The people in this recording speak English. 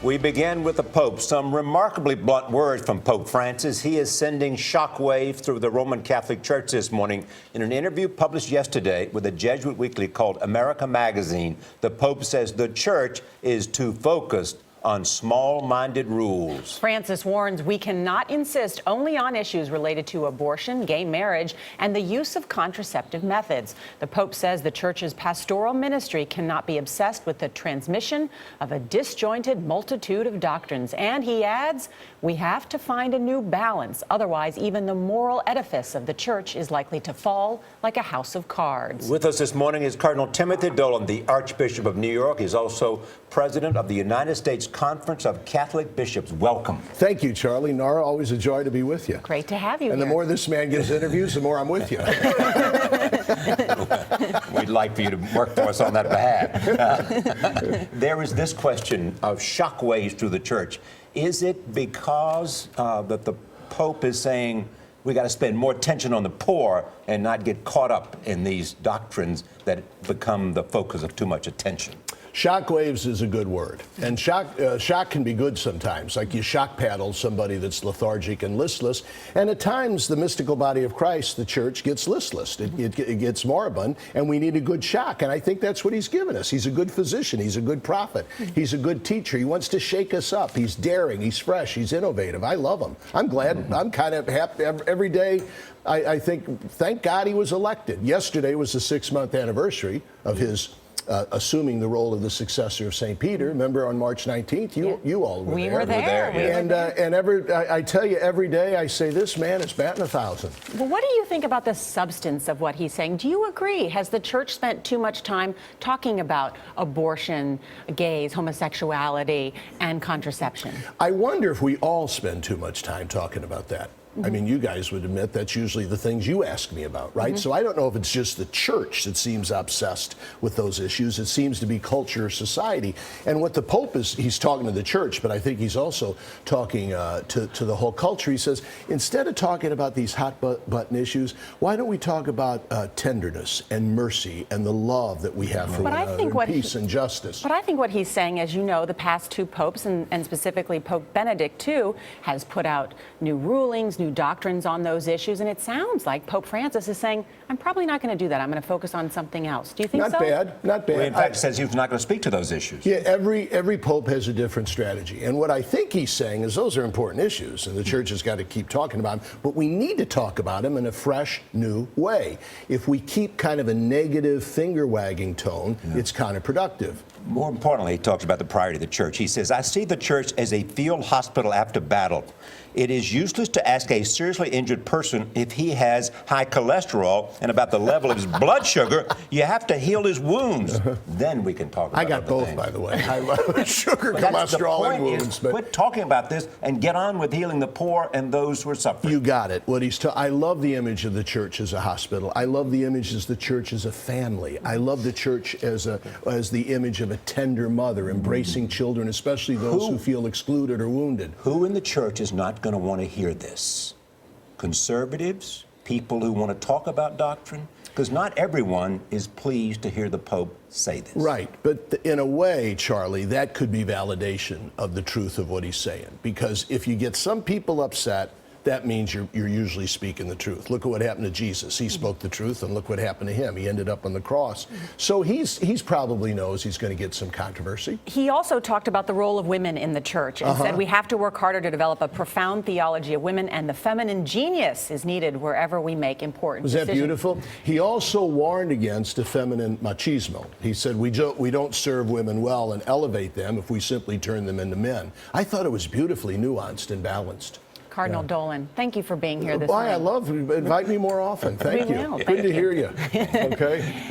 We begin with the Pope. Some remarkably blunt words from Pope Francis. He is sending shockwaves through the Roman Catholic Church this morning. In an interview published yesterday with a Jesuit weekly called America Magazine, the Pope says the Church is too focused on small-minded rules. Francis warns we cannot insist only on issues related to abortion, gay marriage, and the use of contraceptive methods. The Pope says the Church's pastoral ministry cannot be obsessed with the transmission of a disjointed multitude of doctrines. And he adds, we have to find a new balance. Otherwise, even the moral edifice of the Church is likely to fall like a house of cards. With us this morning is Cardinal Timothy Dolan, the Archbishop of New York. He's also President of the United States Conference of Catholic Bishops. Welcome. Thank you, Charlie. Nara, always a joy to be with you. Great to have you And here. the more this man gives interviews, the more I'm with you. We'd like for you to work for us on that behalf. There is this question of shockwaves through the Church. Is it because that the Pope is saying we got to spend more attention on the poor and not get caught up in these doctrines that become the focus of too much attention? Shockwaves is a good word. And shock can be good sometimes, like you shock paddle somebody that's lethargic and listless. And at times, the mystical body of Christ, the Church, gets listless. It gets moribund, and we need a good shock. And I think that's what he's given us. He's a good physician. He's a good prophet. He's a good teacher. He wants to shake us up. He's daring. He's fresh. He's innovative. I love him. I'm glad. I'm kind of happy every day. I think, thank God he was elected. Yesterday was the 6-month anniversary of his assuming the role of the successor of St. Peter. Remember on March 19th, you all were there. We were there. And I tell you, every day I say, this man is batting 1,000. Well, what do you think about the substance of what he's saying? Do you agree? Has the Church spent too much time talking about abortion, gays, homosexuality, and contraception? I wonder if we all spend too much time talking about that. I mean, you guys would admit that's usually the things you ask me about, right? So I don't know if it's just the Church that seems obsessed with those issues. It seems to be culture or society. And what the Pope is, he's talking to the Church, but I think he's also talking to the whole culture. He says, instead of talking about these hot button issues, why don't we talk about tenderness and mercy and the love that we have for one another, and peace and justice? But I think what he's saying, as you know, the past 2 popes, and specifically Pope Benedict too, has put out new rulings, new doctrines on those issues, and it sounds like Pope Francis is saying, I'm probably not going to do that. I'm going to focus on something else. Do you think so? Not bad. Well, in fact, says he's not going to speak to those issues. Yeah, every pope has a different strategy. And what I think he's saying is those are important issues, and the Church has got to keep talking about them, but we need to talk about them in a fresh, new way. If we keep kind of a negative finger-wagging tone, it's counterproductive. More importantly, he talks about the priority of the Church. He says, I see the Church as a field hospital after battle. It is useless to ask a seriously injured person if he has high cholesterol and about the level of his blood sugar. You have to heal his wounds. Then we can talk about it. I got both, by the way. Sugar, cholesterol, and wounds. But quit talking about this and get on with healing the poor and those who are suffering. You got it. I love the image of the Church as a hospital. I love the image as the Church as a family. I love the Church as the image of a tender mother, embracing children, especially those who feel excluded or wounded. Who in the Church is not going to want to hear this? Conservatives, people who want to talk about doctrine, because not everyone is pleased to hear the Pope say this. Right, but in a way, Charlie, that could be validation of the truth of what he's saying, because if you get some people upset, that means you're usually speaking the truth. Look at what happened to Jesus. He spoke the truth, and look what happened to him. He ended up on the cross. So he's probably knows he's going to get some controversy. He also talked about the role of women in the Church and said we have to work harder to develop a profound theology of women, and the feminine genius is needed wherever we make important decisions. Was that beautiful? He also warned against a feminine machismo. He said we don't serve women well and elevate them if we simply turn them into men. I thought it was beautifully nuanced and balanced. Cardinal Dolan, thank you for being here this morning. I love you. Invite me more often. Thank you. We will. Good to hear you. Okay.